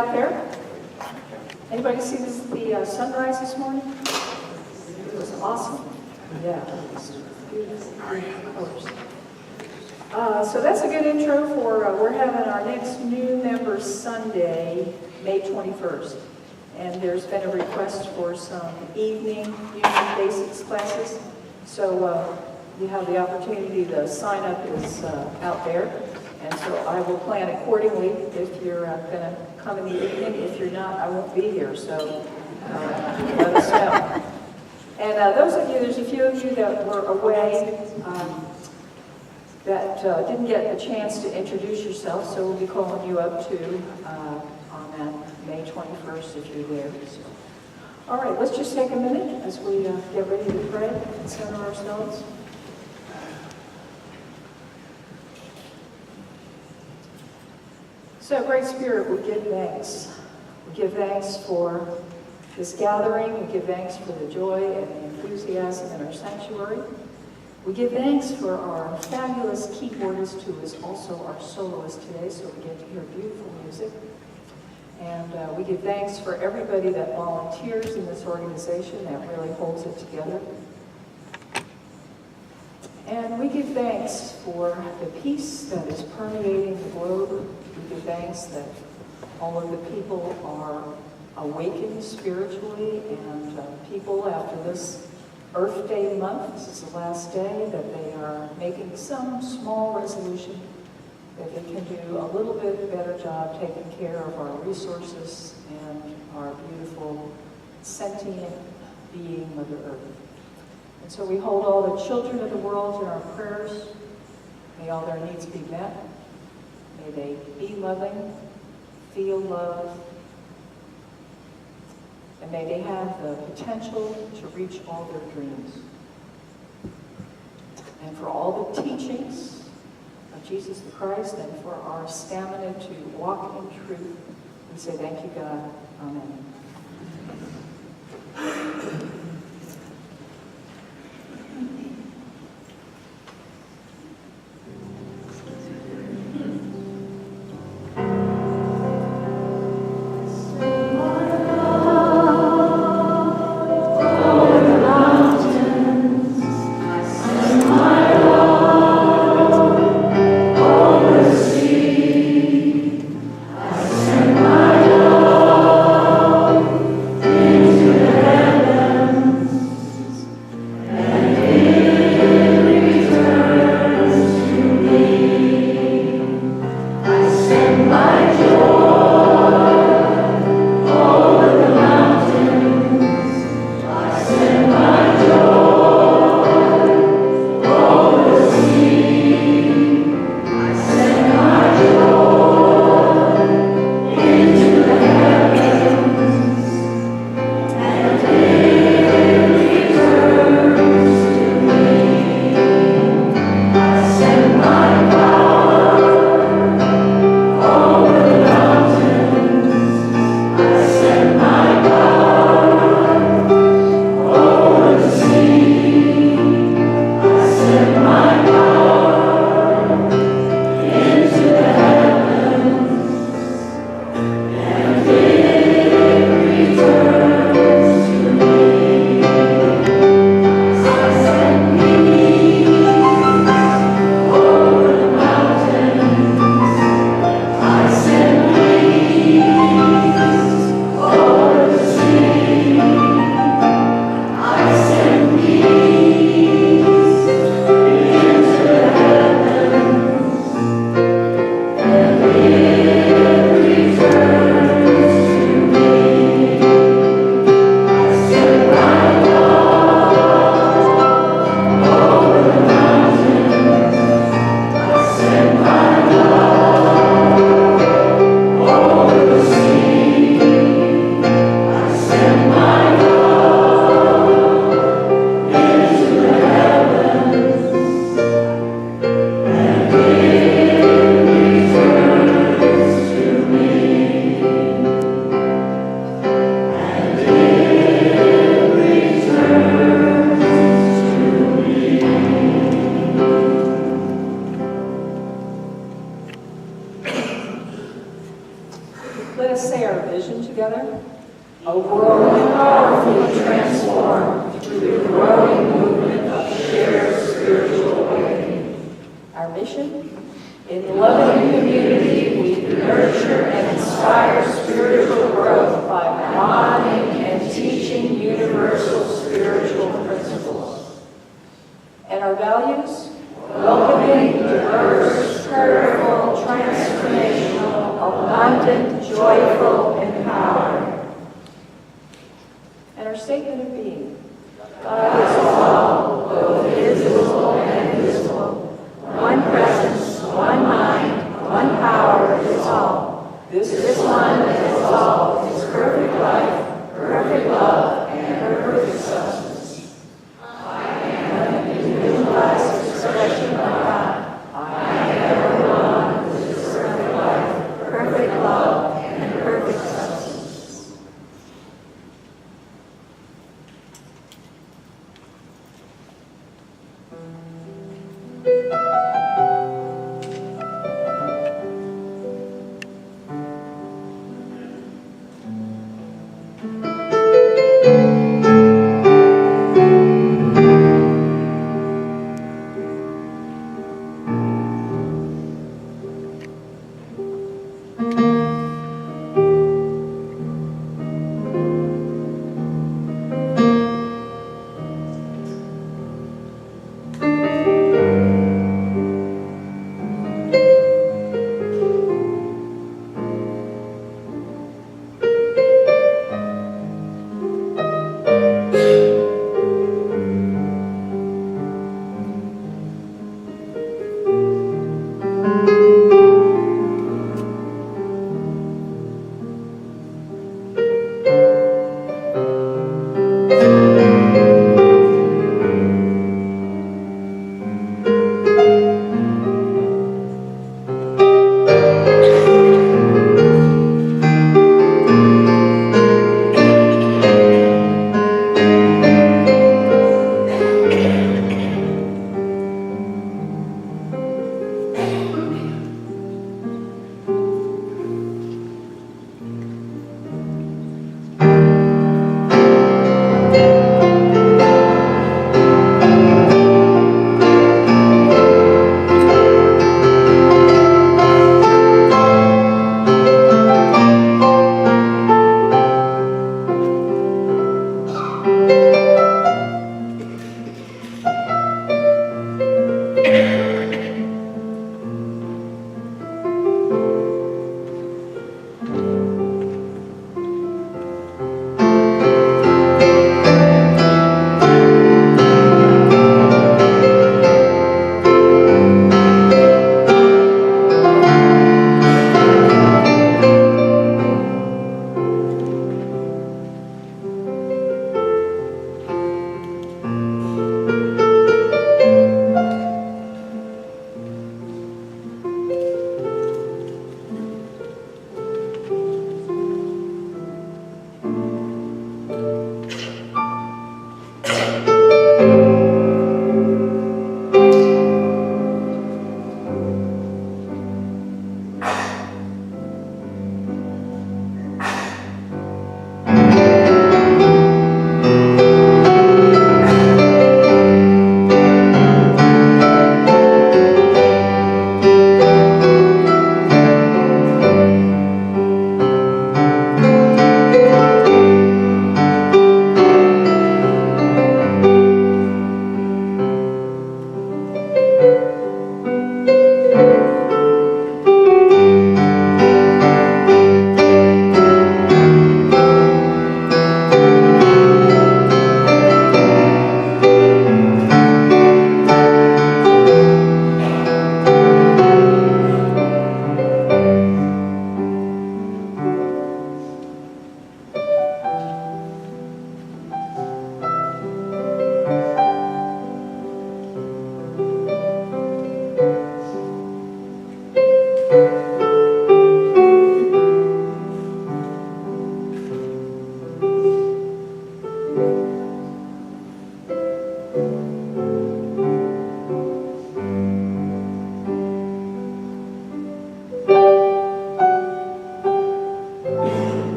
out there? Anybody see the sunrise this morning? It was awesome. Yeah, it was beautiful colors. So that's a good intro for, we're having our next new members Sunday, May 21st. And there's been a request for some evening union basics classes. So you have the opportunity to sign up is out there. And so I will plan accordingly if you're going to come in the evening. If you're not, I won't be here. So let us know. And those of you, there's a few of you that were away that didn't get a chance to introduce yourself, so we'll be calling you up too on that May 21st if you're there. So. All right, let's just take a minute as we get ready to pray and center ourselves. So, Great Spirit, we give thanks. We give thanks for this gathering. We give thanks for the joy and the enthusiasm in our sanctuary. We give thanks for our fabulous keyboardist who is also our soloist today, so we get to hear beautiful music. And we give thanks for everybody that volunteers in this organization that really holds it together. And we give thanks for the peace that is permeating the globe. We give thanks that all of the people are awakened spiritually, and people after this Earth Day month, this is the last day, that they are making some small resolution that they can do a little bit better job taking care of our resources and our beautiful sentient being, Mother Earth. And so we hold all the children of the world in our prayers. May all their needs be met. May they be loving, feel love, and may they have the potential to reach all their dreams. And for all the teachings of Jesus the Christ and for our stamina to walk in truth, we say thank you, God. Amen. I together. A world powerfully transformed through the growing movement of shared spiritual awakening. Our mission? In loving community, we nurture and inspire spiritual growth by modeling and teaching universal spiritual principles. And our values? Welcoming, diverse, prayerful, transformational, abundant, joyful, empowering. And our statement of being: God is all, both visible and invisible. One presence, one mind, one power is all. This one that is all is perfect life, perfect love, and perfect substance. I am an individualized expression of God. I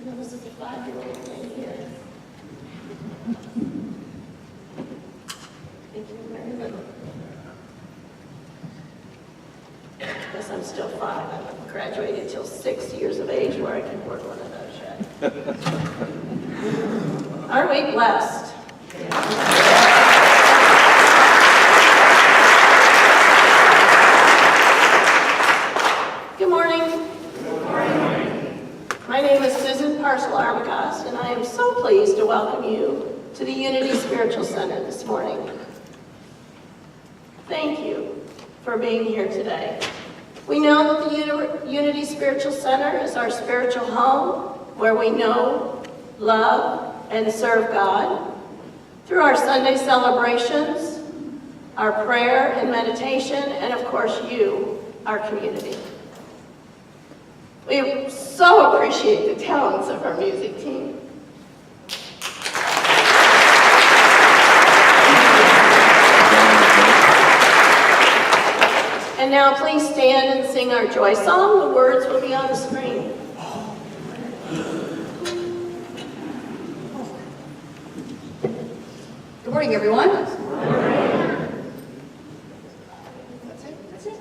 This is a 5-year-old right here. Thank you very much. Guess I'm still 5. I haven't graduated till 6 years of age where I can afford one of those yet. Aren't we blessed? Good morning. Good morning. My name is Susan Parcel Arbogast, and I am so pleased to welcome you to the Unity Spiritual Center this morning. Thank you for being here today. We know that the Unity Spiritual Center is our spiritual home where we know, love, and serve God through our Sunday celebrations, our prayer and meditation, and of course you, our community. We so appreciate the talents of our music team. And now please stand and sing our joy song. The words will be on the screen. Good morning, everyone. That's it? That's it?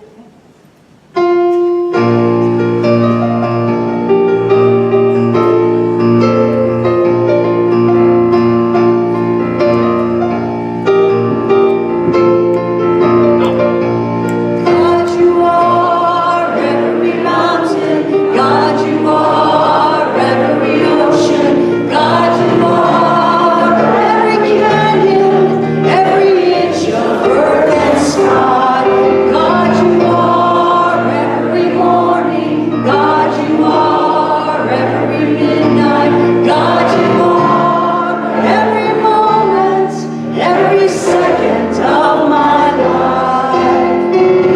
God, you are every mountain. God, you are every ocean. God, you are every canyon, every inch of earth and sky. God, you are every morning. God, you are every midnight. God, you are every moment, every second of my life.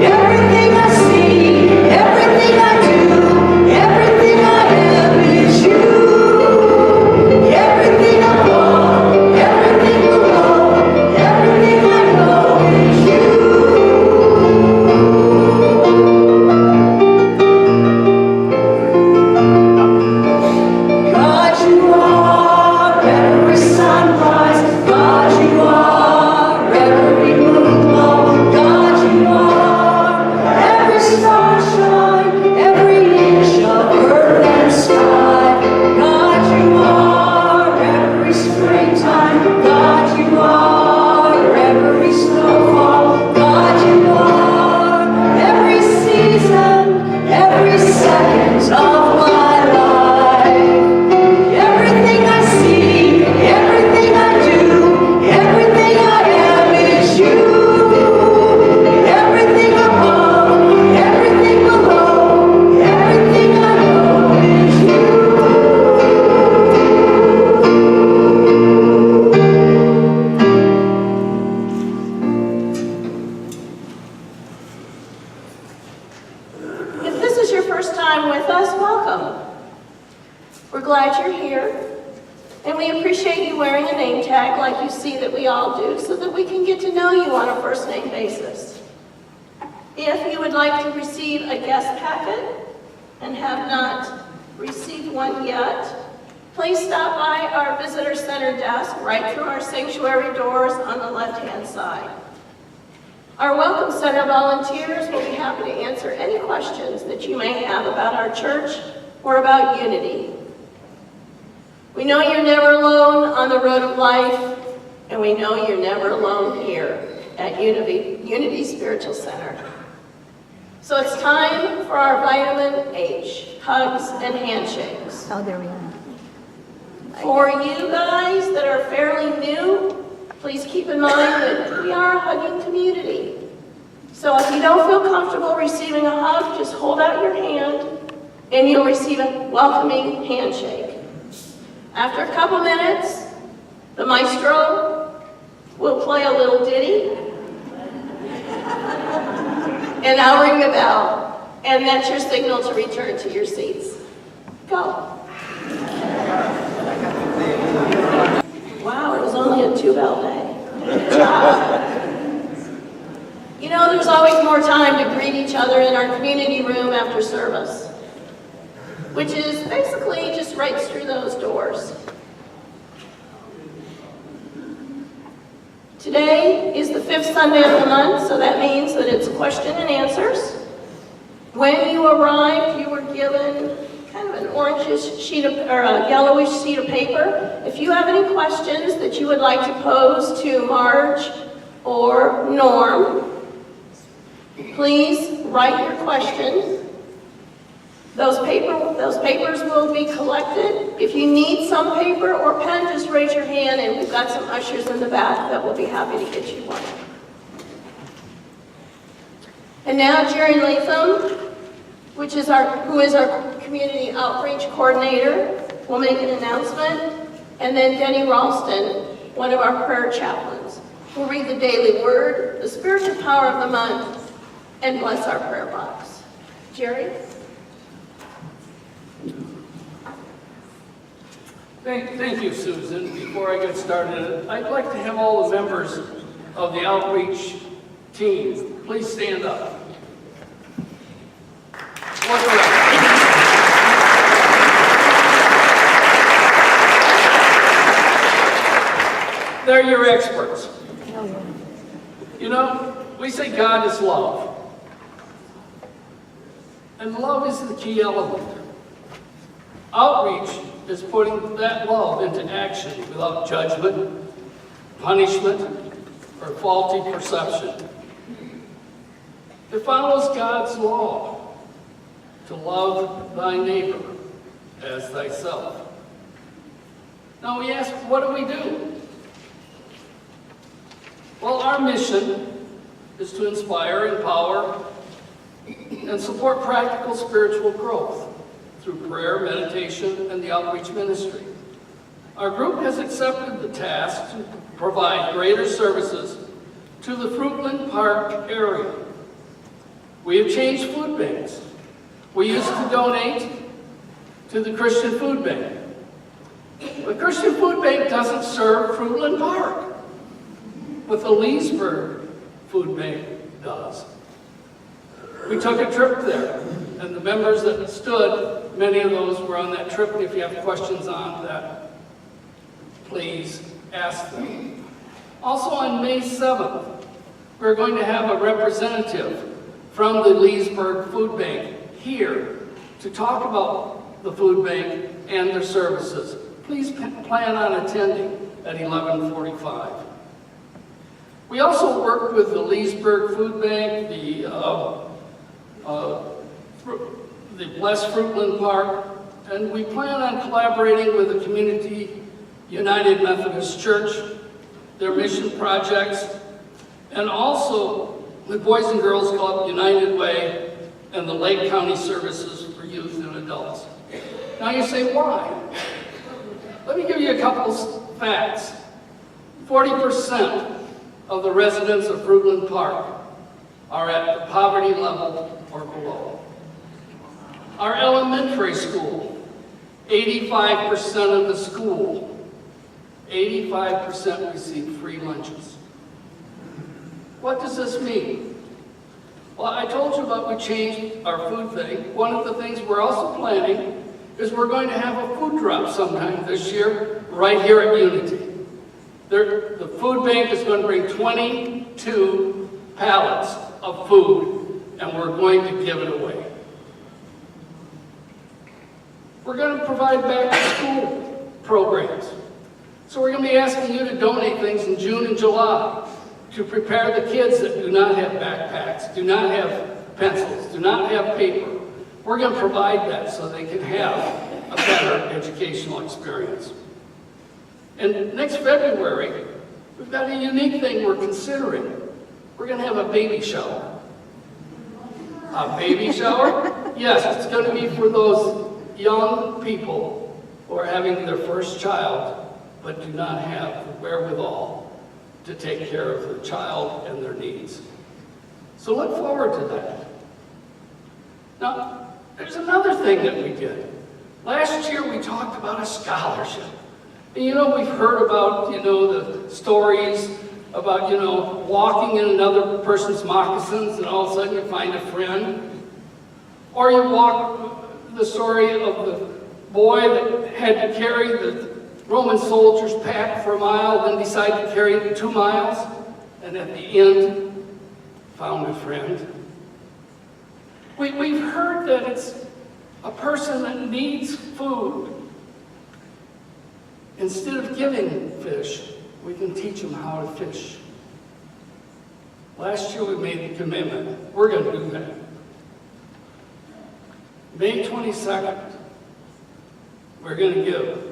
Everything I see, everything I do, everything I am is you. Everything above, everything below, everything I know is you. God, you are every sunrise. God, you are every moonglow. God, you are every starshine, every inch of earth and sky. God, you are every springtime. God, you are every snowfall. God, you are every season, every second of my life. Everything I see, everything I do, everything I am is you. Everything above, everything below, everything I know is you. If this is your first time with us, welcome. We're glad you're here, and we appreciate you wearing a name tag like you see that we all do so that we can get to know you on a first name basis. If you would like to receive a guest packet and have not received one yet, please stop by our visitor center desk right through our sanctuary doors on the left-hand side. Our Welcome Center volunteers will be happy to answer any questions that you may have about our church or about Unity. We know you're never alone on the road of life, and we know you're never alone here at Unity Spiritual Center. So it's time for our vitamin H, hugs and handshakes. Oh, there we are. For you guys that are fairly new, please keep in mind that we are a hugging community. So if you don't feel comfortable receiving a hug, just hold out your hand and you'll receive a welcoming handshake. After a couple minutes, the maestro will play a little ditty and I'll ring the bell, and that's your signal to return to your seats. Go. Wow, it was only a 2-bell day. Good job. You know, there's always more time to greet each other in our community room after service, which is basically just right through those doors. Today is the 5th Sunday of the month, so that means that it's question and answers. When you arrived, you were given kind of an orangish sheet of, or a yellowish sheet of paper. If you have any questions that you would like to pose to Marge or Norm, please write your question. Those papers will be collected. If you need some paper or pen, just raise your hand, and we've got some ushers in the back that will be happy to get you one. And now Jerry Latham, who is our community outreach coordinator, will make an announcement, and then Denny Ralston, one of our prayer chaplains, will read the daily word, the spiritual power of the month, and bless our prayer box. Jerry? Thank you, Susan. Before I get started, I'd like to have all the members of the outreach team please stand up. Look around. They're your experts. You know, we say God is love. And love is the key element. Outreach is putting that love into action without judgment, punishment, or faulty perception. It follows God's law to love thy neighbor as thyself. Now we ask, what do we do? Well, our mission is to inspire, empower, and support practical spiritual growth through prayer, meditation, and the outreach ministry. Our group has accepted the task to provide greater services to the Fruitland Park area. We have changed food banks. We used to donate to the Christian Food Bank. The Christian Food Bank doesn't serve Fruitland Park, but the Leesburg Food Bank does. We took a trip there, and the members that stood, many of those were on that trip, and if you have questions on that, please ask them. Also on May 7th, we're going to have a representative from the Leesburg Food Bank here to talk about the food bank and their services. Please plan on attending at 11:45. We also worked with the Leesburg Food Bank, the Bless Fruitland Park, and we plan on collaborating with the Community United Methodist Church, their mission projects, and also the Boys and Girls Club, United Way, and the Lake County Services for Youth and Adults. Now you say, why? Let me give you a couple facts. 40% of the residents of Fruitland Park are at the poverty level or below. Our elementary school, 85% of the school, 85% receive free lunches. What does this mean? Well, I told you about we changed our food thing. One of the things we're also planning is we're going to have a food drop sometime this year right here at Unity. The food bank is going to bring 22 pallets of food, and we're going to give it away. We're going to provide back-to-school programs. So we're going to be asking you to donate things in June and July to prepare the kids that do not have backpacks, do not have pencils, do not have paper. We're going to provide that so they can have a better educational experience. And next February, we've got a unique thing we're considering. We're going to have a baby shower. A baby shower? Yes, it's going to be for those young people who are having their first child but do not have the wherewithal to take care of the child and their needs. So look forward to that. Now, there's another thing that we did. Last year we talked about a scholarship. And you know, we've heard about, the stories about, walking in another person's moccasins and all of a sudden you find a friend. Or you walk the story of boy that had to carry the Roman soldier's pack for a mile, then decided to carry it 2 miles, and at the end, found a friend. We've heard that it's a person that needs food. Instead of giving fish, we can teach them how to fish. Last year we made the commitment. We're going to do that. May 22nd, we're going to give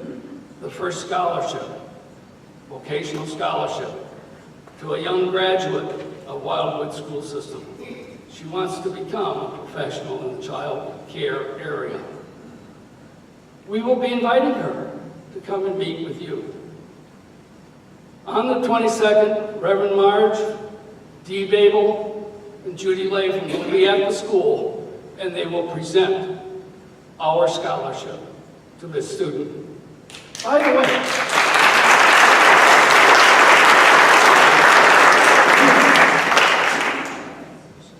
the first scholarship, vocational scholarship, to a young graduate of Wildwood School System. She wants to become a professional in the child care area. We will be inviting her to come and meet with you. On the 22nd, Reverend Marge, Dee Babel, and Judy Latham will be at the school, and they will present our scholarship to this student. By the way,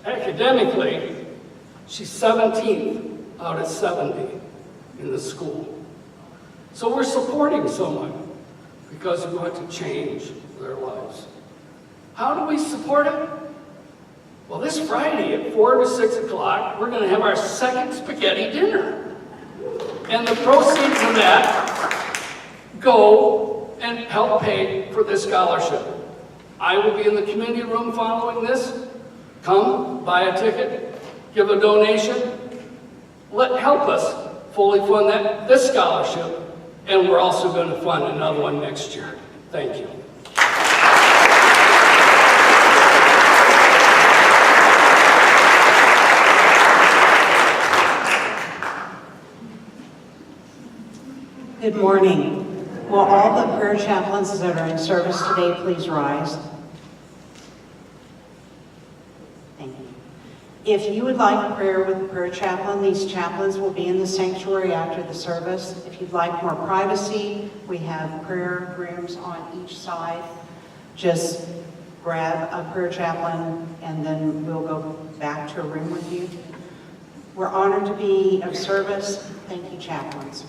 academically, she's 17th out of 70 in the school. So we're supporting someone because we want to change their lives. How do we support it? Well, this Friday at 4 to 6 o'clock, we're going to have our second spaghetti dinner. And the proceeds of that go and help pay for this scholarship. I will be in the community room following this. Come, buy a ticket, give a donation. Help us fully fund this scholarship, and we're also going to fund another one next year. Thank you. Good morning. Will all the prayer chaplains that are in service today please rise? Thank you. If you would like prayer with the prayer chaplain, these chaplains will be in the sanctuary after the service. If you'd like more privacy, we have prayer rooms on each side. Just grab a prayer chaplain and then we'll go back to a room with you. We're honored to be of service. Thank you, chaplains.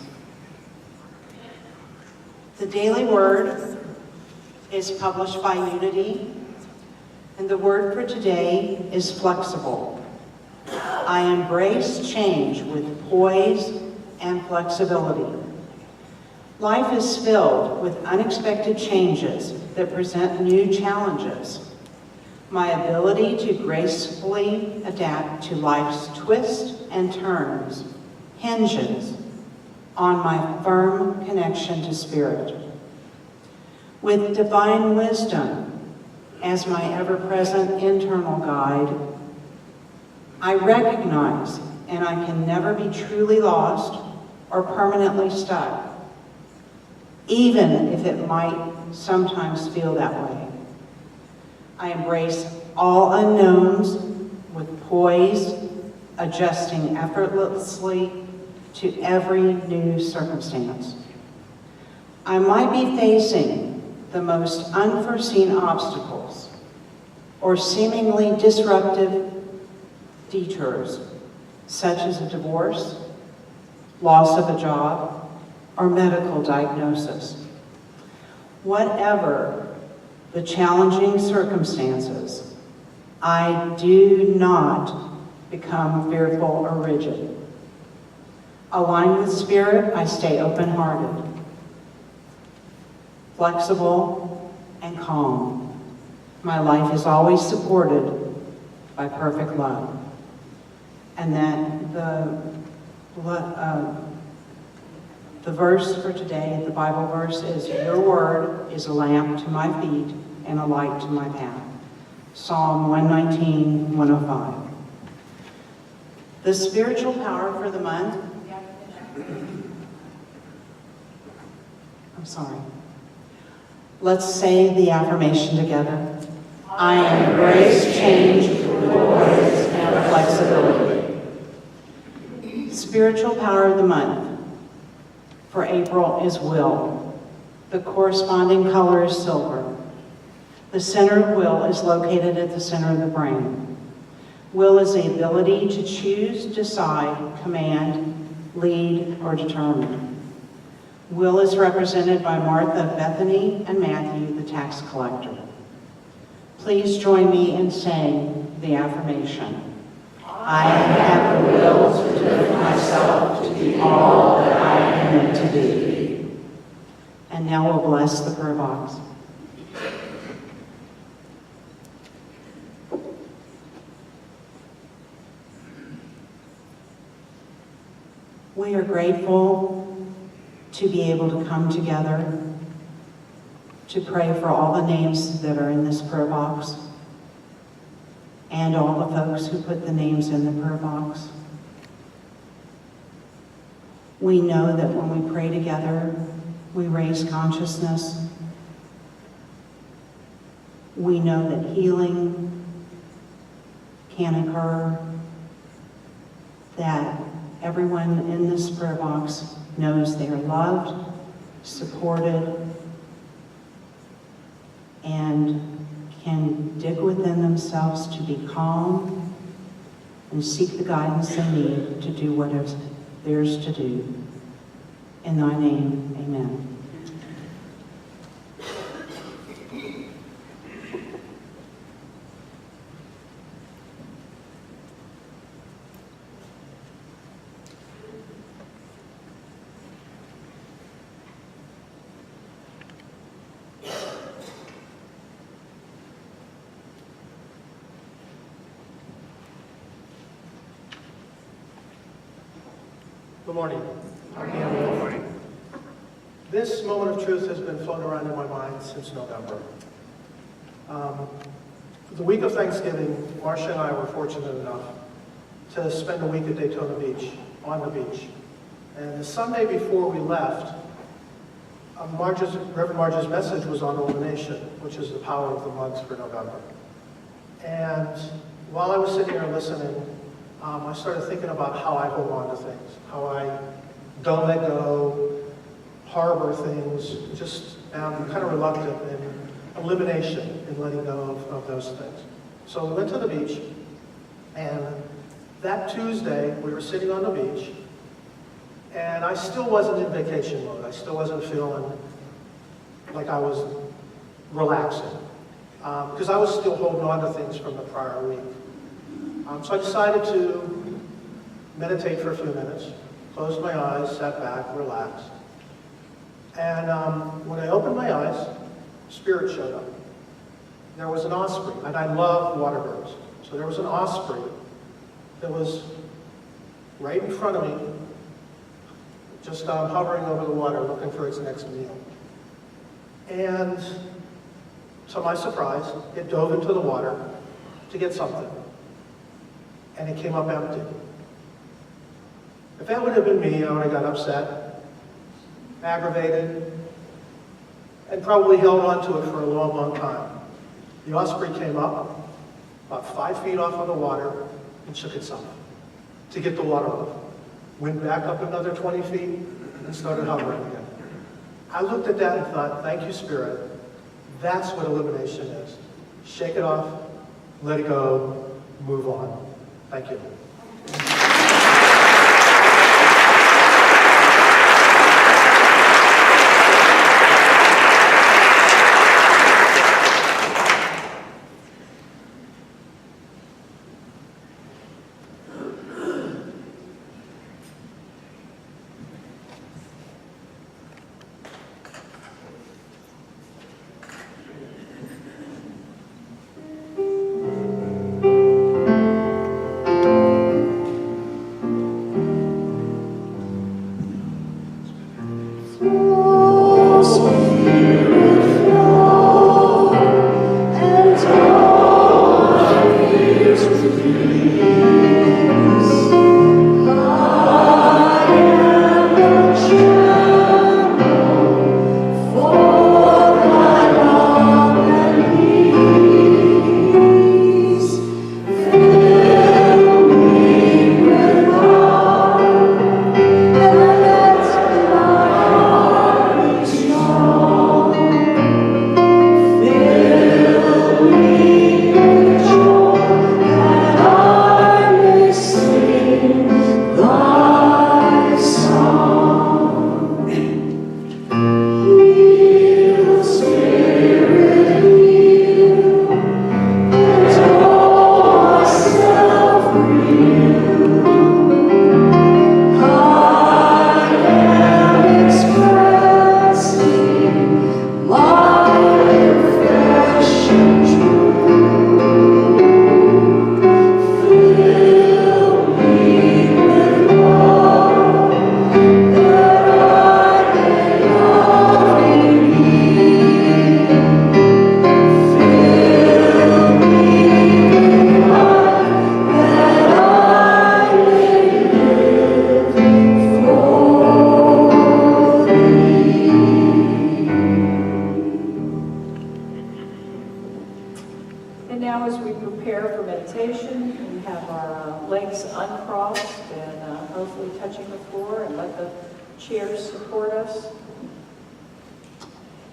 The Daily Word is published by Unity, and the word for today is flexible. I embrace change with poise and flexibility. Life is filled with unexpected changes that present new challenges. My ability to gracefully adapt to life's twists and turns hinges on my firm connection to Spirit. With divine wisdom as my ever-present internal guide, I recognize and I can never be truly lost or permanently stuck, even if it might sometimes feel that way. I embrace all unknowns with poise, adjusting effortlessly to every new circumstance. I might be facing the most unforeseen obstacles or seemingly disruptive detours, such as a divorce, loss of a job, or medical diagnosis. Whatever the challenging circumstances, I do not become fearful or rigid. Aligned with Spirit, I stay open-hearted, flexible, and calm. My life is always supported by perfect love. And then the verse for today, the Bible verse is, your word is a lamp to my feet and a light to my path. Psalm 119, 105. The spiritual power for the month. I'm sorry. Let's say the affirmation together. I embrace change with poise and flexibility. Spiritual power of the month for April is will. The corresponding color is silver. The center of will is located at the center of the brain. Will is the ability to choose, decide, command, lead, or determine. Will is represented by Martha of Bethany and Matthew, the tax collector. Please join me in saying the affirmation. I have the will to devote myself to be all that I am meant to be. And now we'll bless the prayer box. We are grateful to be able to come together to pray for all the names that are in this prayer box and all the folks who put the names in the prayer box. We know that when we pray together, we raise consciousness. We know that healing can occur, that everyone in this prayer box knows they are loved, supported, and can dig within themselves to be calm and seek the guidance they need to do what is theirs to do. In thy name, amen. Good morning. Good morning. This moment of truth has been floating around in my mind since November. The week of Thanksgiving, Marcia and I were fortunate enough to spend a week at Daytona Beach, on the beach. And the Sunday before we left, Reverend Marge's message was on illumination, which is the power of the month for November. And while I was sitting there listening, I started thinking about how I hold on to things, how I don't let go, harbor things, just am kind of reluctant in elimination in letting go of those things. So we went to the beach, and that Tuesday we were sitting on the beach, and I still wasn't in vacation mode. I still wasn't feeling like I was relaxing, because I was still holding on to things from the prior week. So I decided to meditate for a few minutes, closed my eyes, sat back, relaxed. And when I opened my eyes, Spirit showed up. There was an osprey, and I love water birds. So there was an osprey that was right in front of me, just hovering over the water, looking for its next meal. And to my surprise, it dove into the water to get something. And it came up empty. If that would have been me, I would have got upset, aggravated, and probably held on to it for a long, long time. The osprey came up about 5 feet off of the water and shook itself to get the water off. Went back up another 20 feet and started hovering again. I looked at that and thought, thank you, Spirit. That's what illumination is. Shake it off, let it go, move on. Thank you. uncrossed and hopefully touching the floor, and let the chairs support us.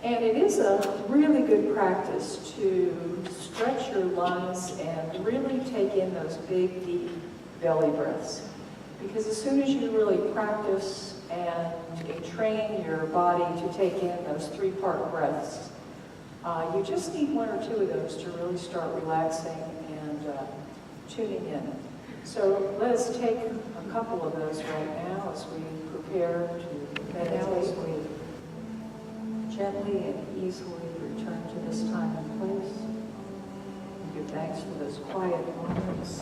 And it is a really good practice to stretch your lungs and really take in those big, deep belly breaths. Because as soon as you really practice and train your body to take in those three-part breaths, you just need one or two of those to really start relaxing and tuning in. So let us take a couple of those right now as we prepare to meditate. We gently and easily return to this time and place. We give thanks for those quiet moments.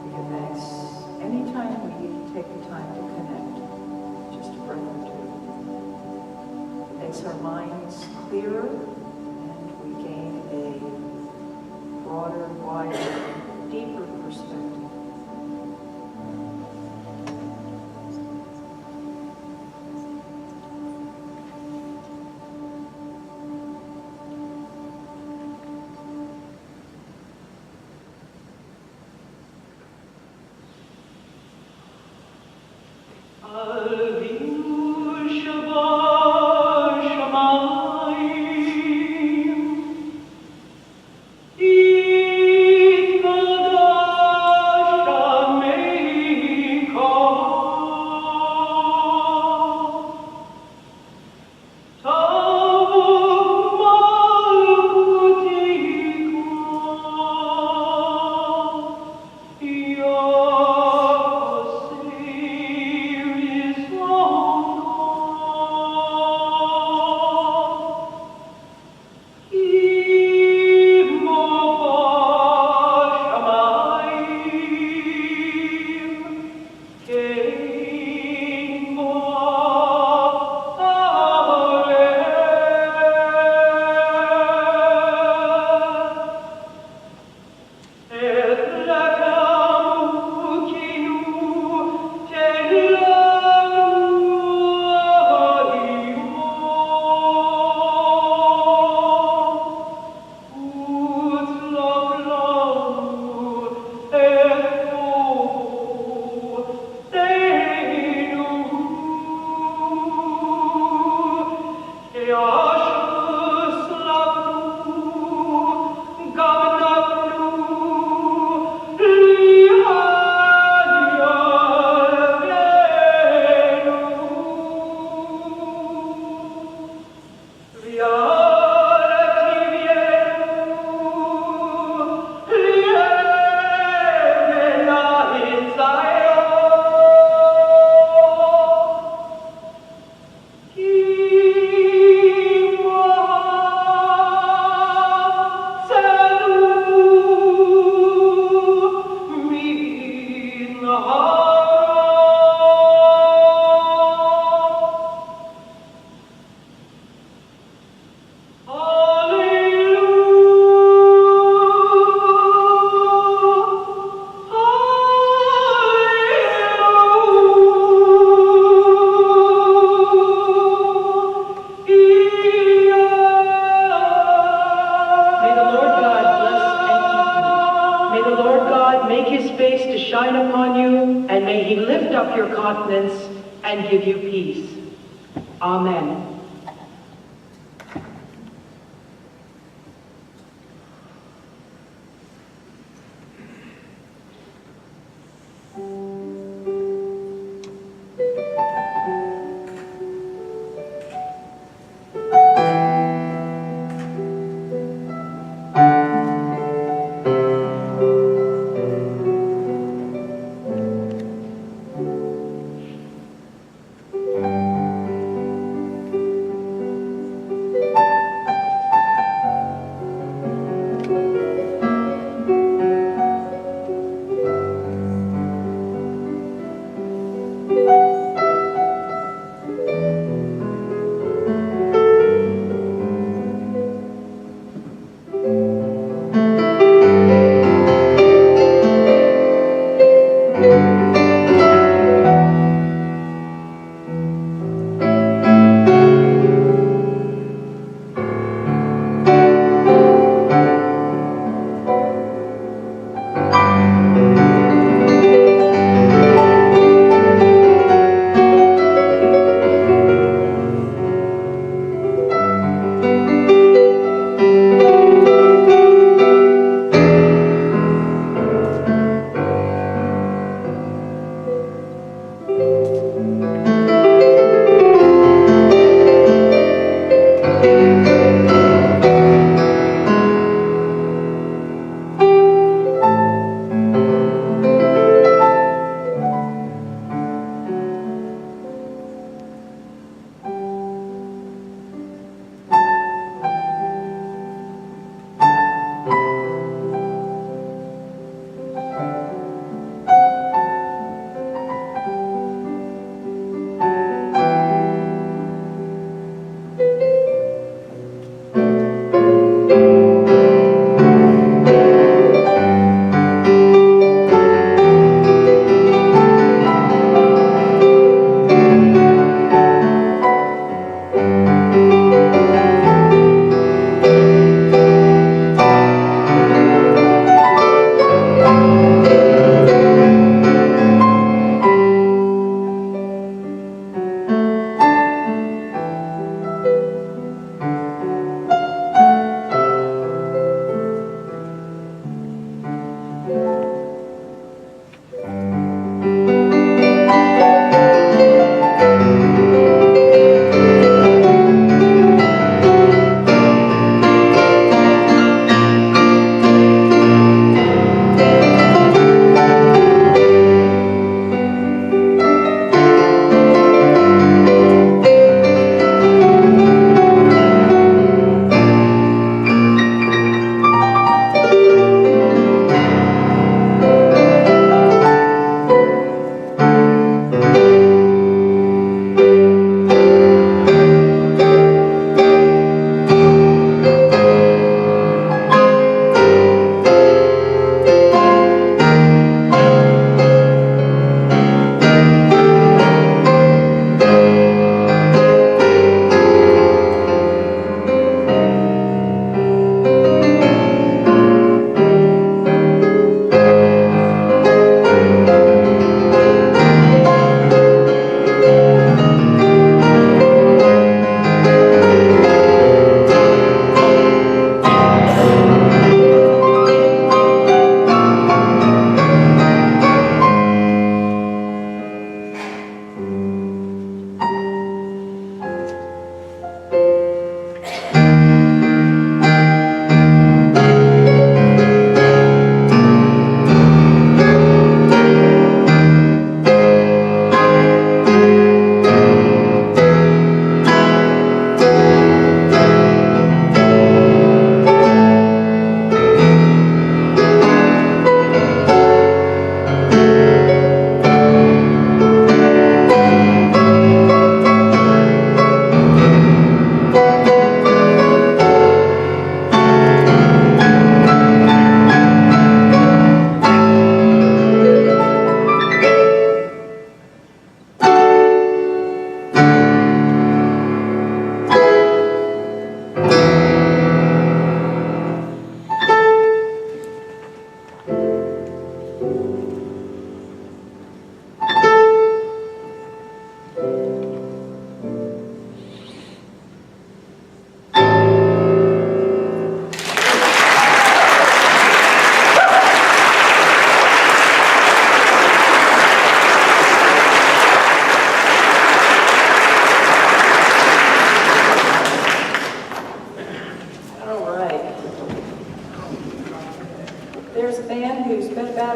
We give thanks anytime we take the time to connect, just a breath or two. It makes our minds clearer, and we gain a broader, wider, deeper perspective. And give you peace. Amen.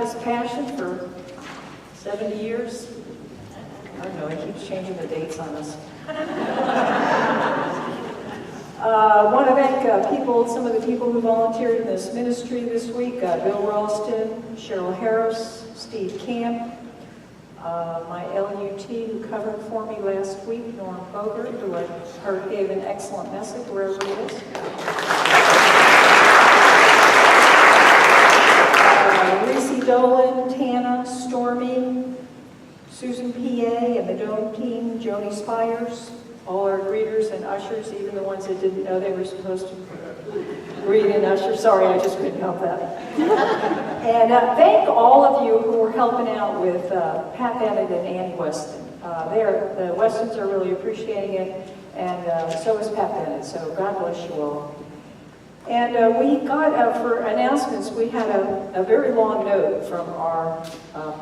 had his passion for 70 years. I don't know, he keeps changing the dates on us. I want to thank some of the people who volunteered in this ministry this week. Bill Ralston, Cheryl Harris, Steve Camp, my LUT who covered for me last week, Norm Bogert, who I heard gave an excellent message wherever he is. Reese Dolan, Tana, Stormy, Susan P.A. and the Dome team, Joni Spires, all our greeters and ushers, even the ones that didn't know they were supposed to greet and usher. Sorry, I just couldn't help that. And thank all of you who were helping out with Pat Bennett and Annie Weston. The Westons are really appreciating it, and so is Pat Bennett, so God bless you all. And we got, for announcements, we had a very long note from our,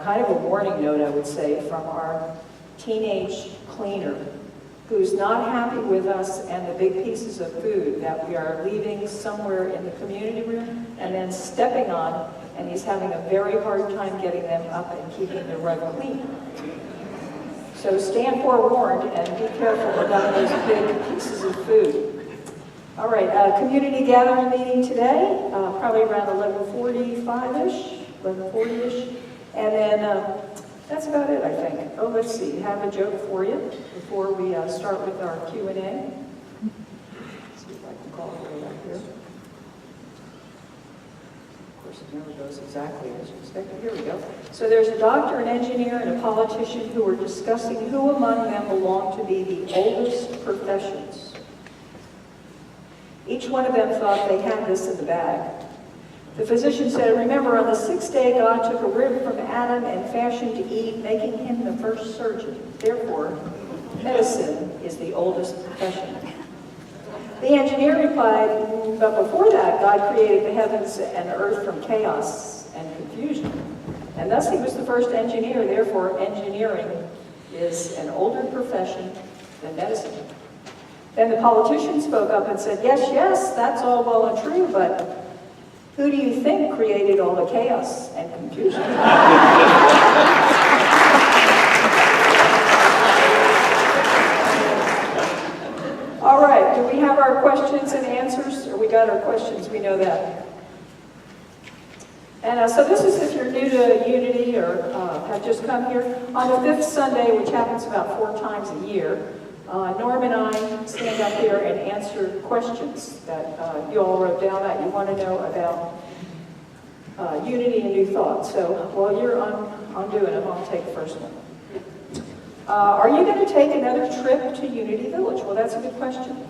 kind of a warning note, I would say, from our teenage cleaner, who's not happy with us and the big pieces of food that we are leaving somewhere in the community room and then stepping on, and he's having a very hard time getting them up and keeping the rug clean. So stand forewarned and be careful about those big pieces of food. All right, community gathering meeting today, probably around 11:45-ish, 11:40-ish, and then that's about it, I think. Oh, let's see, I have a joke for you before we start with our Q&A. Let's see if I can call it right up here. Of course, it never goes exactly as you expected. Here we go. So there's a doctor, an engineer, and a politician who were discussing who among them belonged to be the oldest professions. Each one of them thought they had this in the bag. The physician said, remember, on the sixth day, God took a rib from Adam and fashioned Eve, making him the first surgeon. Therefore, medicine is the oldest profession. The engineer replied, but before that, God created the heavens and the earth from chaos and confusion. And thus he was the first engineer. Therefore, engineering is an older profession than medicine. Then the politician spoke up and said, yes, yes, that's all well and true, but who do you think created all the chaos and confusion? All right, do we have our questions and answers? Or we got our questions, we know that. And so this is if you're new to Unity or have just come here. On the fifth Sunday, which happens about 4 times a year, Norm and I stand up here and answer questions that you all wrote down that you want to know about Unity and New Thought. So while you're on doing them, I'll take the first one. Are you going to take another trip to Unity Village? Well, that's a good question.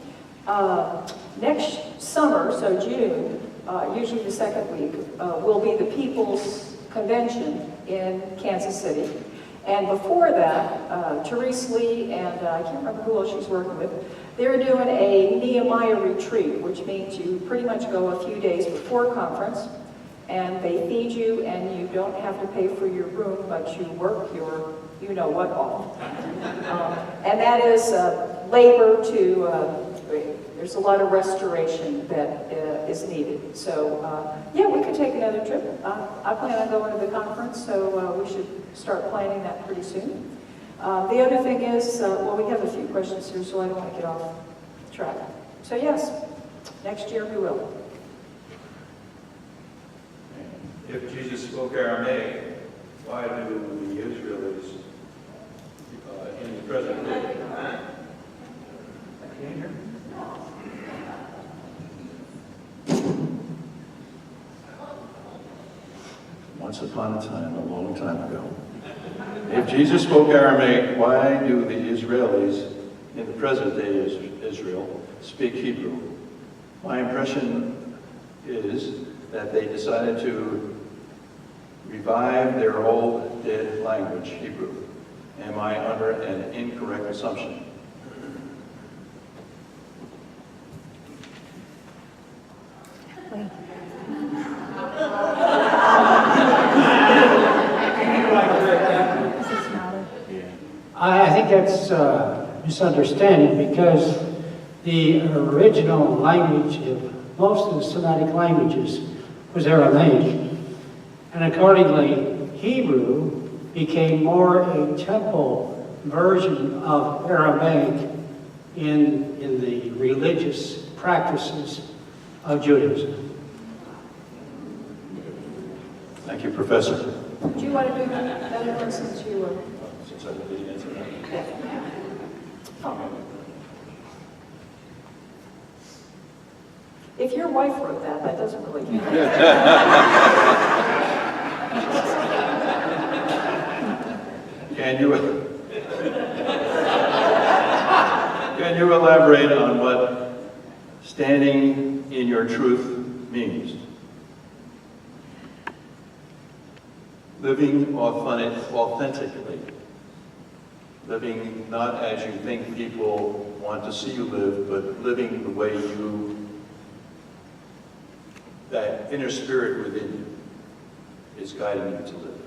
Next summer, so June, usually the second week, will be the People's Convention in Kansas City. And before that, Therese Lee and I can't remember who else she's working with, they're doing a Nehemiah retreat, which means you pretty much go a few days before conference, and they feed you, and you don't have to pay for your room, but you work your you-know-what off. And that is labor to, there's a lot of restoration that is needed. So, yeah, we could take another trip. I plan on going to the conference, so we should start planning that pretty soon. The other thing is, well, we have a few questions here, so I don't want to get off track. So, yes, next year we will. If Jesus spoke Aramaic, why do the Israelis in the present day? Once upon a time, a long time ago. If Jesus spoke Aramaic, why do the Israelis in the present day Israel speak Hebrew? My impression is that they decided to revive their old dead language, Hebrew. Am I under an incorrect assumption? I think that's misunderstanding, because the original language of most of the Semitic languages was Aramaic. And accordingly, Hebrew became more a temple version of Aramaic in the religious practices of Judaism. Thank you, Professor. Do you want to do another one since you were? Since I didn't answer that. Oh. If your wife wrote that, that doesn't really count. Can you elaborate on what standing in your truth means? Living authentically. Living not as you think people want to see you live, but living the way that inner spirit within you is guiding you to live.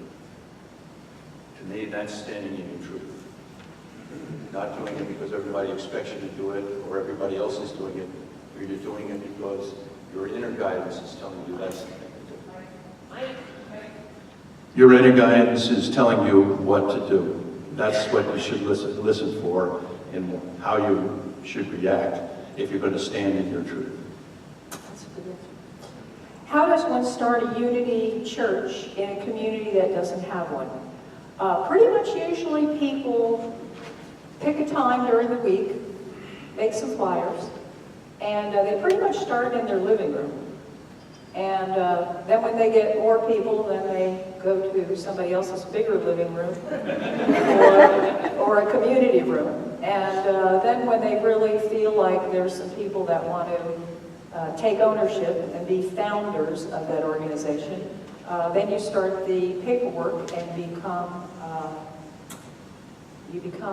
To me, that's standing in your truth. Not doing it because everybody expects you to do it, or everybody else is doing it, or you're doing it because your inner guidance is telling you that's the thing to do. Your inner guidance is telling you what to do. That's what you should listen for and how you should react if you're going to stand in your truth. How does one start a Unity church in a community that doesn't have one? Pretty much usually people pick a time during the week, make some flyers, and they pretty much start in their living room. And then when they get more people, then they go to somebody else's bigger living room or a community room. And then when they really feel like there's some people that want to take ownership and be founders of that organization, then you start the paperwork and become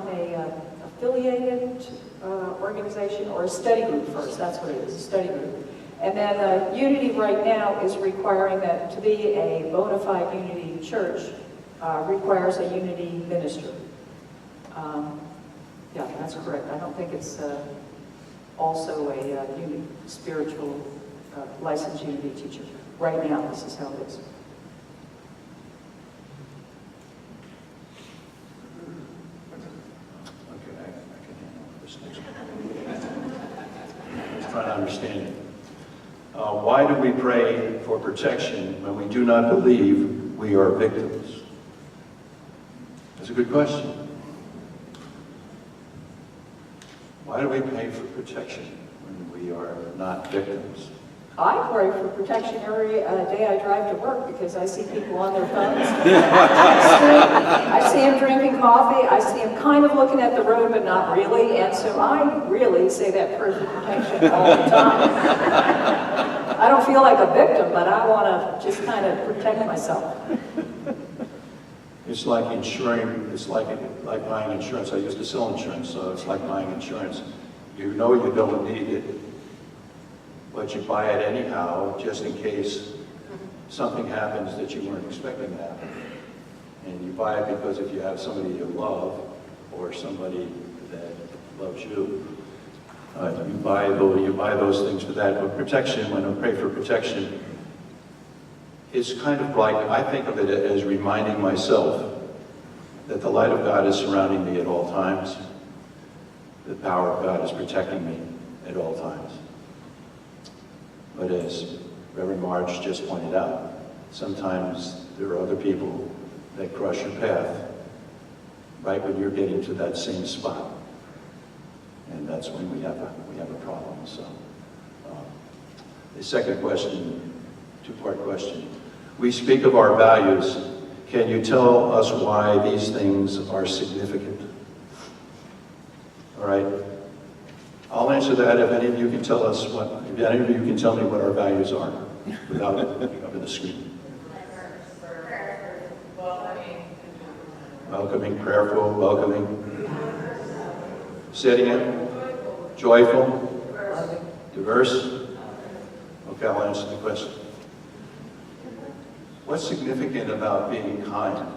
a affiliated organization or a study group first. That's what it is, a study group. And then Unity right now is requiring that to be a bona fide Unity church requires a Unity minister. Yeah, that's correct. I don't think it's also a spiritual licensed Unity teacher. Right now, this is how it is. Okay, I can handle this next one. Let's try to understand it. Why do we pray for protection when we do not believe we are victims? That's a good question. Why do we pray for protection when we are not victims? I pray for protection every day I drive to work because I see people on their phones. I see them drinking coffee. I see them kind of looking at the road, but not really. And so I really say that prayer for protection all the time. I don't feel like a victim, but I want to just kind of protect myself. It's like insuring, it's like buying insurance. I used to sell insurance, so it's like buying insurance. You know you don't need it, but you buy it anyhow, just in case something happens that you weren't expecting to happen. And you buy it because if you have somebody you love, or somebody that loves you, you buy those things for that. But protection, when I pray for protection, it's kind of like, I think of it as reminding myself that the light of God is surrounding me at all times. The power of God is protecting me at all times. But as Reverend Marge just pointed out, sometimes there are other people that cross your path right when you're getting to that same spot. And that's when we have a problem. So, the second question, two-part question. We speak of our values. Can you tell us why these things are significant? All right. I'll answer that if any of you can tell us if any of you can tell me what our values are without looking up at the screen. Welcoming, prayerful, welcoming. Say it again. Joyful, diverse. Okay, I'll answer the question. What's significant about being kind?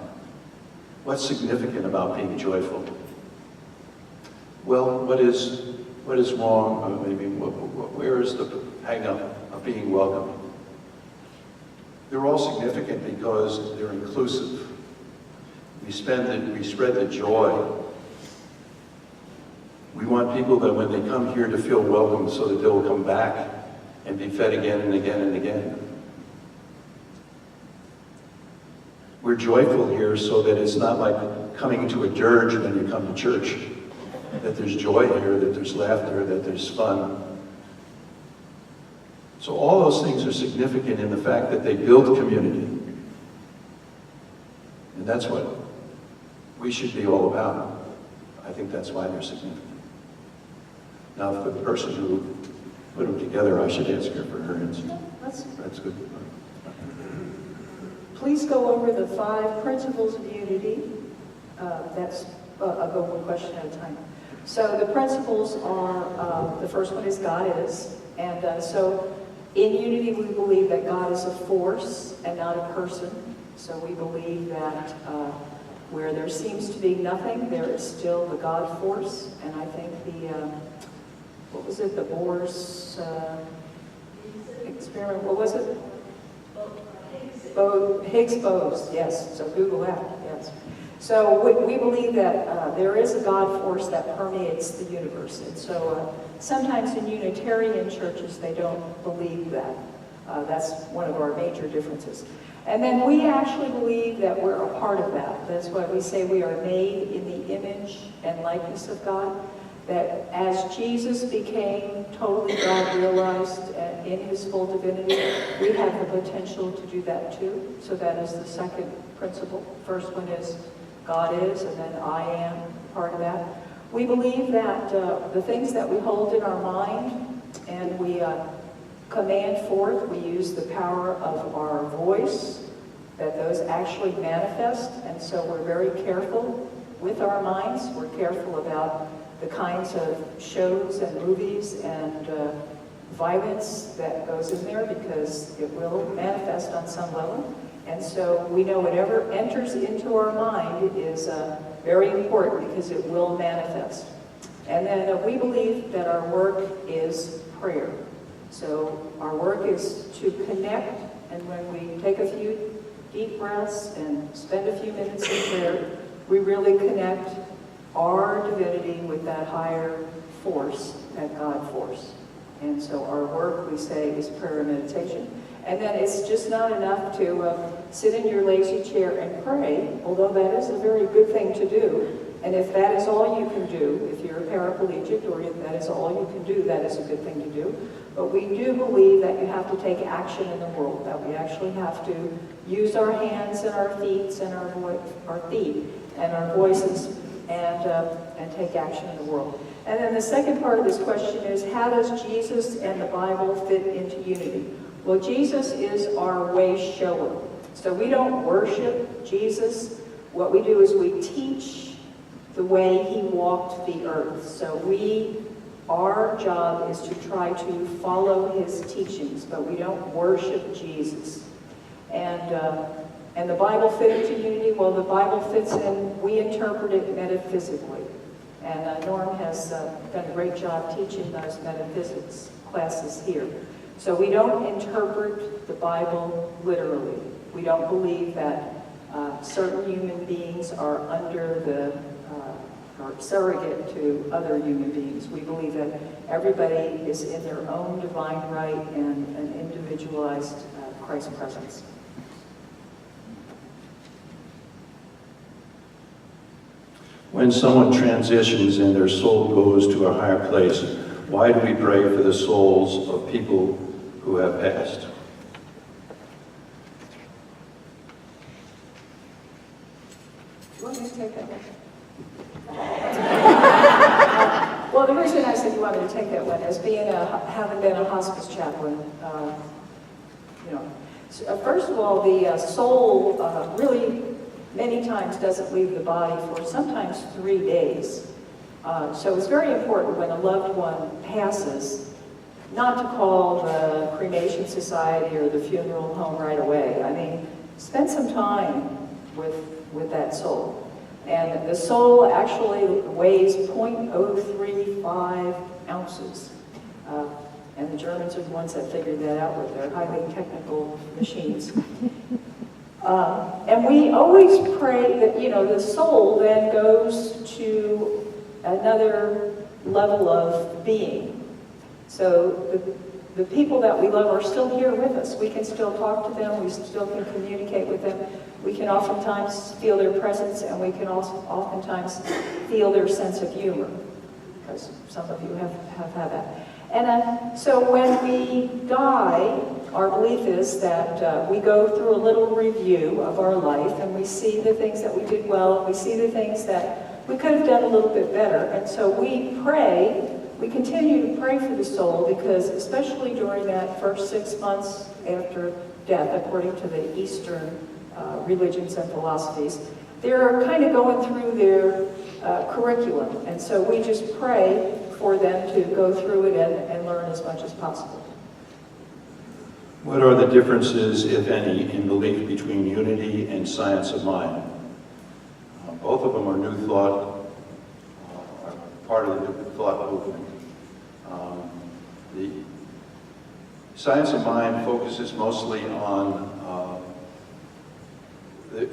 What's significant about being joyful? Well, what is wrong? I mean, where is the hang-up of being welcoming? They're all significant because they're inclusive. We spread the joy. We want people that when they come here to feel welcome so that they'll come back and be fed again and again and again. We're joyful here so that it's not like coming to a dirge when you come to church. That there's joy here, that there's laughter, that there's fun. So all those things are significant in the fact that they build community. And that's what we should be all about. I think that's why they're significant. Now, for the person who put them together, I should ask her for her answer. That's good. Please go over the 5 principles of unity. I'll go one question at a time. So the principles are, the first one is God is. And so in unity, we believe that God is a force and not a person. So we believe that where there seems to be nothing, there is still the God force. And I think what was it, the Bohr's experiment, what was it? Higgs boson, yes, so Google that, yes. So we believe that there is a God force that permeates the universe. And so sometimes in Unitarian churches, they don't believe that. That's one of our major differences. And then we actually believe that we're a part of that. That's why we say we are made in the image and likeness of God. That as Jesus became totally God-realized in his full divinity, we have the potential to do that too. So that is the second principle. First one is God is, and then I am part of that. We believe that the things that we hold in our mind and we command forth, we use the power of our voice, that those actually manifest. And so we're very careful with our minds. We're careful about the kinds of shows and movies and violence that goes in there because it will manifest on some level. And so we know whatever enters into our mind is very important because it will manifest. And then we believe that our work is prayer. So our work is to connect, and when we take a few deep breaths and spend a few minutes in prayer, we really connect our divinity with that higher force, that God force. And so our work, we say, is prayer and meditation. And then it's just not enough to sit in your lazy chair and pray, although that is a very good thing to do. And if that is all you can do, if you're a paraplegic or if that is all you can do, that is a good thing to do. But we do believe that you have to take action in the world, that we actually have to use our hands and our feet and our voices and take action in the world. And then the second part of this question is, how does Jesus and the Bible fit into unity? Well, Jesus is our way shower. So we don't worship Jesus. What we do is we teach the way he walked the earth. So our job is to try to follow his teachings, but we don't worship Jesus. And the Bible fit into unity? Well, the Bible fits in, we interpret it metaphysically. And Norm has done a great job teaching those metaphysics classes here. So we don't interpret the Bible literally. We don't believe that certain human beings are under or surrogate to other human beings. We believe that everybody is in their own divine right and an individualized Christ presence. When someone transitions and their soul goes to a higher place, why do we pray for the souls of people who have passed? You want me to take that one? Well, the reason I said you want me to take that one is having been a hospice chaplain, first of all, the soul really many times doesn't leave the body for sometimes 3 days. So it's very important when a loved one passes not to call the cremation society or the funeral home right away. I mean, spend some time with that soul. And the soul actually weighs 0.035 ounces. And the Germans are the ones that figured that out with their highly technical machines. And we always pray that, the soul then goes to another level of being. So the people that we love are still here with us. We can still talk to them. We still can communicate with them. We can oftentimes feel their presence, and we can also oftentimes feel their sense of humor, because some of you have had that. And so when we die, our belief is that we go through a little review of our life, and we see the things that we did well, and we see the things that we could have done a little bit better. And so we pray, we continue to pray for the soul, because especially during that first 6 months after death, according to the Eastern religions and philosophies, they're kind of going through their curriculum. And so we just pray for them to go through it and learn as much as possible. What are the differences, if any, in belief between unity and science of mind? Both of them are New Thought, part of the New Thought movement. The science of mind focuses mostly on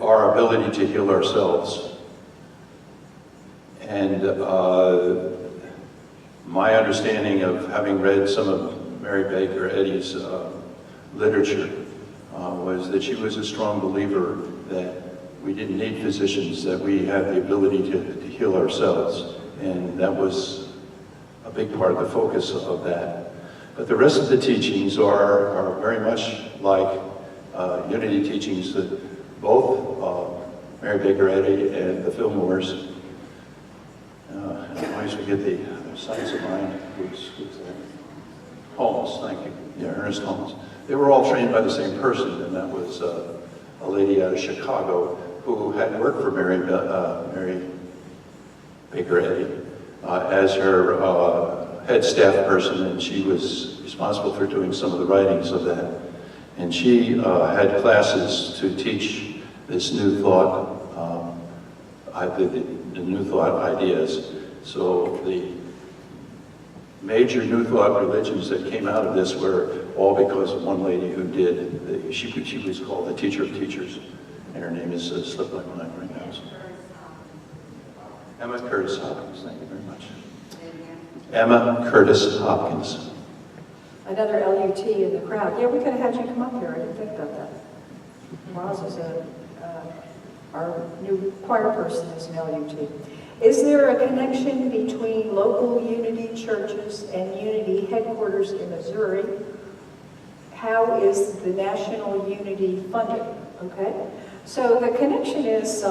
our ability to heal ourselves. And my understanding of having read some of Mary Baker Eddy's literature was that she was a strong believer that we didn't need physicians, that we had the ability to heal ourselves. And that was a big part of the focus of that. But the rest of the teachings are very much like unity teachings that both Mary Baker Eddy and the Fillmores, I always forget the science of mind, who's that? Holmes, thank you. Yeah, Ernest Holmes. They were all trained by the same person, and that was a lady out of Chicago who had worked for Mary Baker Eddy as her head staff person, and she was responsible for doing some of the writings of that. And she had classes to teach this New Thought, the New Thought ideas. So the major New Thought religions that came out of this were all because of one lady who did. She was called the teacher of teachers, and her name is slipped my mind right now. So. Emma Curtis Hopkins, thank you very much. Emma Curtis Hopkins. Another LUT in the crowd. Yeah, we could have had you come up here. I didn't think about that. Roz is our new choir person is an LUT. Is there a connection between local Unity churches and Unity headquarters in Missouri? How is the National Unity funded? Okay, so the connection is,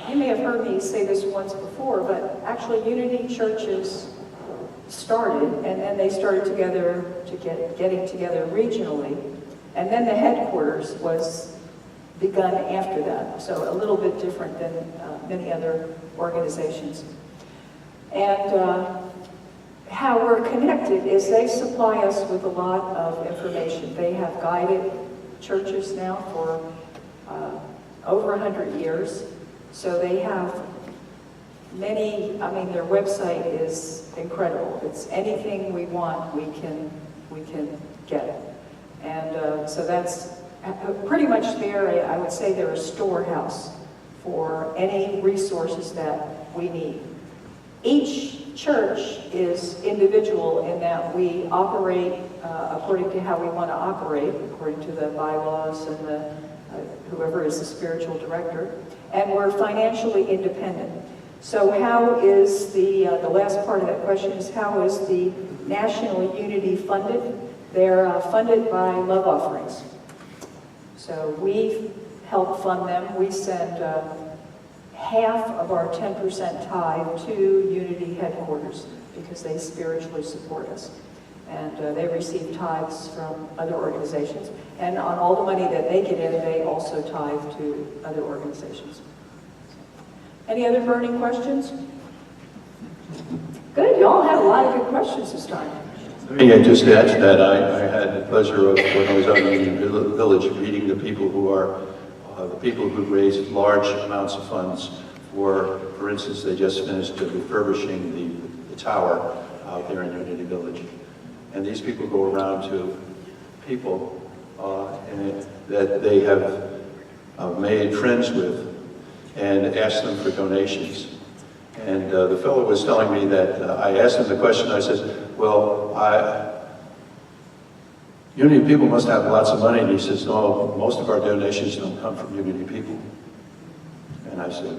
you may have heard me say this once before, but actually Unity churches started, and then they started together getting together regionally, and then the headquarters was begun after that, so a little bit different than many other organizations. And how we're connected is they supply us with a lot of information. They have guided churches now for over 100 years, so they have many, their website is incredible. It's anything we want, we can get it. And so that's pretty much there. I would say they're a storehouse for any resources that we need. Each church is individual in that we operate according to how we want to operate, according to the bylaws and the whoever is the spiritual director, and we're financially independent. So how is the last part of that question is how is the National Unity funded? They're funded by love offerings. So we help fund them. We send half of our 10% tithe to Unity headquarters because they spiritually support us. And they receive tithes from other organizations. And on all the money that they get in, they also tithe to other organizations. Any other burning questions? Good, you all had a lot of good questions this time. Let me just add to that, I had the pleasure of, when I was out in Union Village, meeting the people who raised large amounts of funds for instance, they just finished refurbishing the tower out there in Unity Village. And And these people go around to people that they have made friends with and ask them for donations. And the fellow was telling me that I asked him the question, I said, well, Unity people must have lots of money. And he says, no, most of our donations don't come from Unity people. And I said,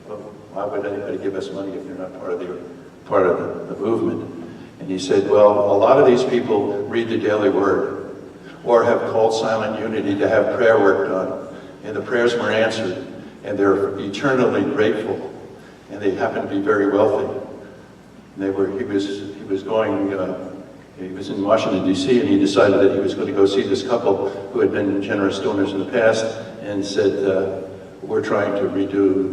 well, why would anybody give us money if they're not part of the movement? And he said, well, a lot of these people read the Daily Word or have called Silent Unity to have prayer work done. And the prayers were answered. And they're eternally grateful. And they happen to be very wealthy. And he was in Washington, D.C., and he decided that he was going to go see this couple who had been generous donors in the past and said, we're trying to redo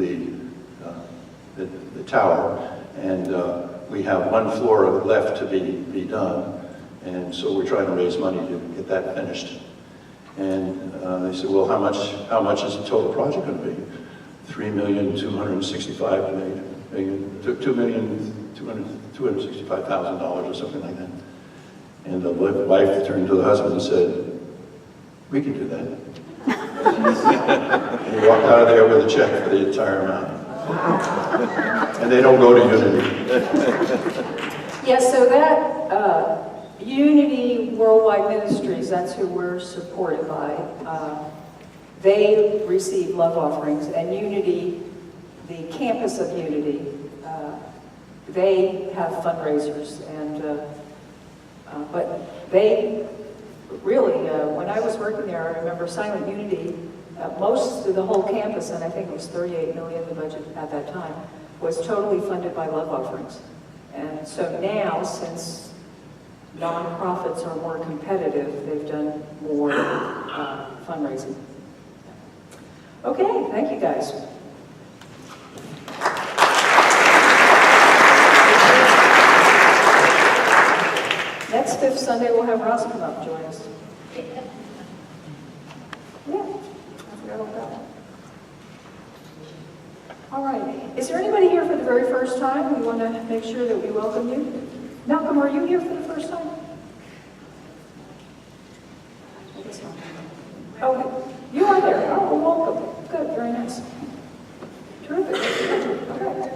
the tower, and we have one floor left to be done, and so we're trying to raise money to get that finished. And they said, well, how much is the total project going to be? $2,265,000 or something like that. And the wife turned to the husband and said, we can do that. And he walked out of there with a check for the entire amount. And they don't go to Unity. Yes, so that Unity Worldwide Ministries, that's who we're supported by. They receive love offerings, and Unity, the campus of Unity, they have fundraisers, and but they really, when I was working there, I remember Silent Unity, most of the whole campus, and I think it was $38 million the budget at that time, was totally funded by love offerings. And so now, since nonprofits are more competitive, they've done more fundraising. Okay, thank you guys. Next fifth Sunday, we'll have Ross come up and join us. Yeah, I forgot about that one. All right, is there anybody here for the very first time? We want to make sure that we welcome you. Malcolm, are you here for the first time? I guess not. Oh, you are there. Oh, well, welcome. Good, very nice. Terrific. Okay.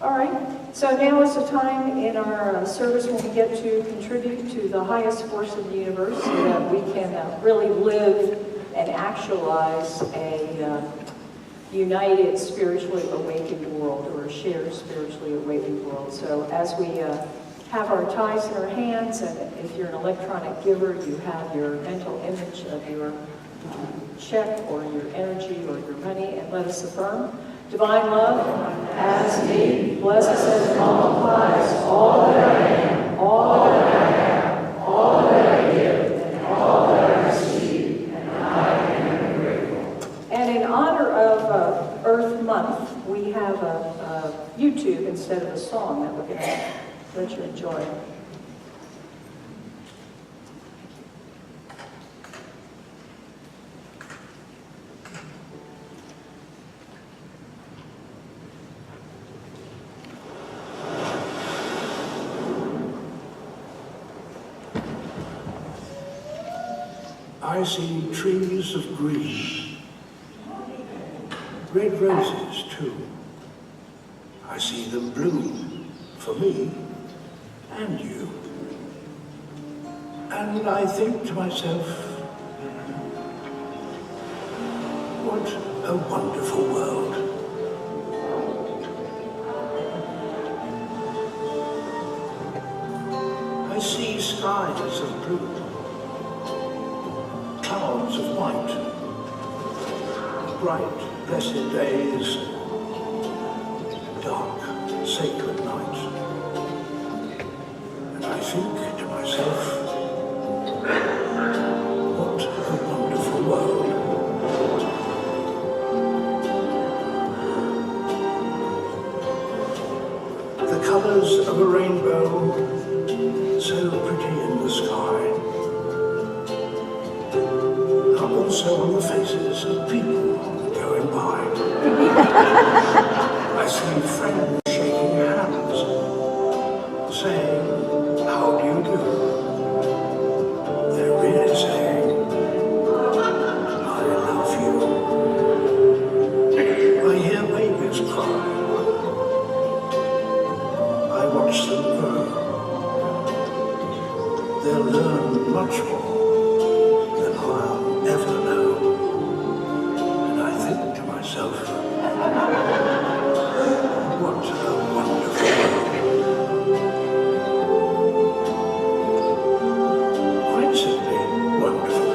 All right. So now is the time in our service when we get to contribute to the highest force of the universe so that we can really live and actualize a united, spiritually awakened world, or a shared spiritually awakened world. So as we have our tithes in our hands, and if you're an electronic giver, you have your mental image of your check or your energy or your money, and let us affirm. Divine love, as me, blesses and multiplies all that I am, all that I have, all that I give, and all that I receive, and I am grateful. And in honor of Earth Month, we have a YouTube instead of a song that we're going to let you enjoy. I see trees of green, red roses too. I see them bloom for me and you. And I think to myself, what a wonderful world. I see skies of blue, clouds of white, bright, blessed days, dark, sacred nights. And I think to myself, what a wonderful world. The colors of a rainbow, so pretty in the sky, also on the faces of people going by. I see friends shaking hands, saying, how do you do? they'll learn much more than I'll ever know. And I think to myself, what a wonderful world. Quite simply wonderful.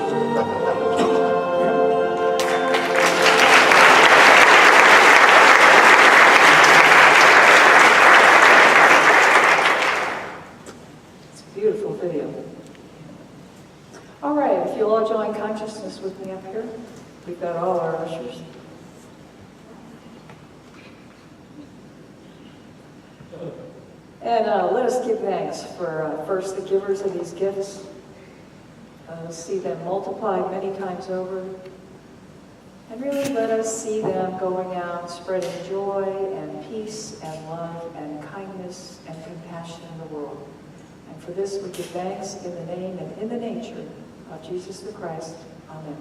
It's a beautiful video. All right, if you'll all join consciousness with me up here. We've got all our ushers. And let us give thanks for first the givers of these gifts. See them multiplied many times over. And really let us see them going out, spreading joy and peace and love and kindness and compassion in the world. And for this we give thanks in the name and in the nature of Jesus the Christ. Amen.